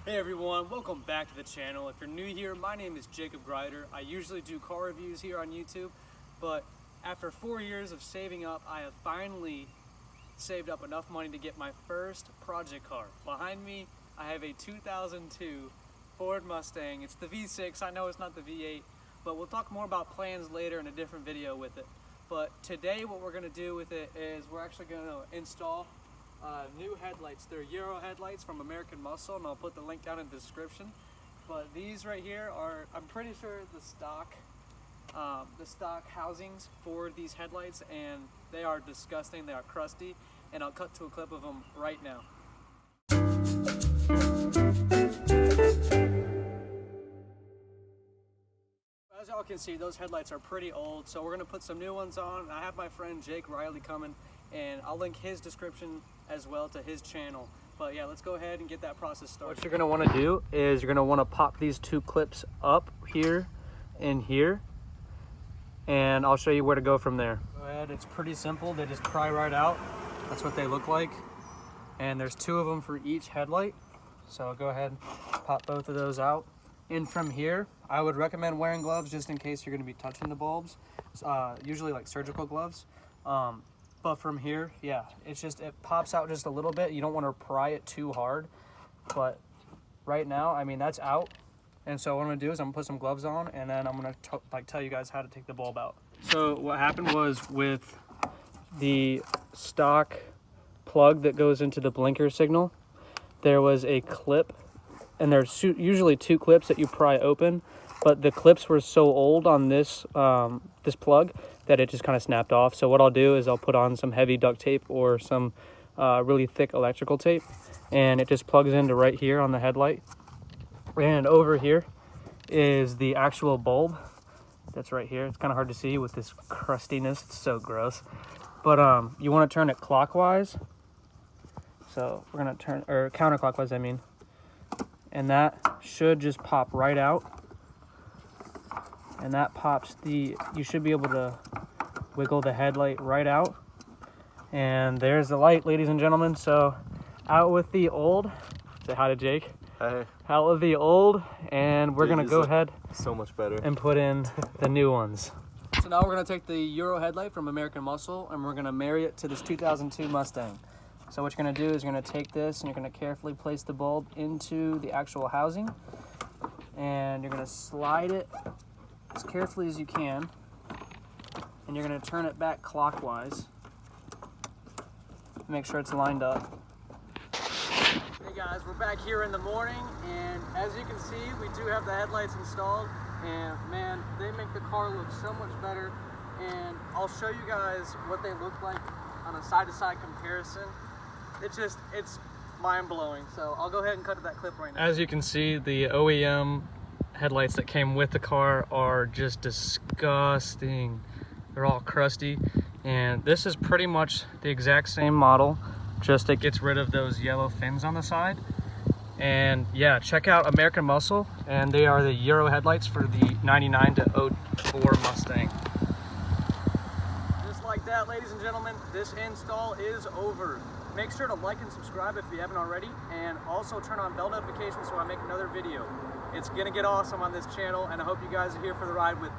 Hey everyone, welcome back to the channel. If you're new here, my name is Jacob Grider. I usually do car reviews here on YouTube, but after 4 years of saving up, I have finally saved up enough money to get my first project car. Behind me, I have a 2002 Ford Mustang. It's the V6, I know it's not the V8, but we'll talk more about plans later in a different video with it. But today what we're going to do with it is we're actually going to install new headlights. They're Euro headlights from American Muscle, and I'll put the link down in the description. But these right here are, I'm pretty sure, the stock housings for these headlights, and they are disgusting. They are crusty, and I'll cut to a clip of them right now. As y'all can see, those headlights are pretty old, so we're going to put some new ones on. I have my friend Jake Riley coming, and I'll link his description as well to his channel. But yeah, let's go ahead and get that process started. What you're going to want to do is you're going to want to pop these two clips up here and here, and I'll show you where to go from there. Go ahead, it's pretty simple. They just pry right out. That's what they look like, and there's two of them for each headlight. So I'll go ahead and pop both of those out. And from here, I would recommend wearing gloves just in case you're going to be touching the bulbs, usually like surgical gloves. But from here, yeah, it pops out just a little bit. You don't want to pry it too hard, but right now, I mean, that's out. And so what I'm gonna do is I'm gonna put some gloves on, and then I'm gonna tell you guys how to take the bulb out. So what happened was, with the stock plug that goes into the blinker signal, there was a clip, and there's usually two clips that you pry open, but the clips were so old on this this plug that it just kind of snapped off. So what I'll do is I'll put on some heavy duct tape or some really thick electrical tape, and it just plugs into right here on the headlight. And over here is the actual bulb that's right here. It's kind of hard to see with this crustiness. It's so gross. But you want to turn it clockwise. So we're going to turn, or counterclockwise, I mean. And that should just pop right out. And that pops you should be able to wiggle the headlight right out. And there's the light, ladies and gentlemen. So out with the old. Say hi to Jake. Hey. Out with the old, and we're gonna go ahead so much better and put in the new ones. So now we're gonna take the Euro headlight from American Muscle, and we're gonna marry it to this 2002 Mustang. So what you're gonna do is you're gonna take this and you're gonna carefully place the bulb into the actual housing, and you're gonna slide it as carefully as you can, and you're gonna turn it back clockwise. Make sure it's lined up. Hey guys, we're back here in the morning, and as you can see, we do have the headlights installed, and man, they make the car look so much better. And I'll show you guys what they look like on a side-to-side comparison. It's mind-blowing. So I'll go ahead and cut to that clip right now. As you can see, the OEM headlights that came with the car are just disgusting. They're all crusty, and this is pretty much the exact same model, just it gets rid of those yellow fins on the side. And yeah, check out American Muscle, and they are the Euro headlights for the 99 to 04 Mustang. Just like that, ladies and gentlemen, this install is over. Make sure to like and subscribe if you haven't already, and also turn on bell notifications so I make another video. It's gonna get awesome on this channel, and I hope you guys are here for the ride with me.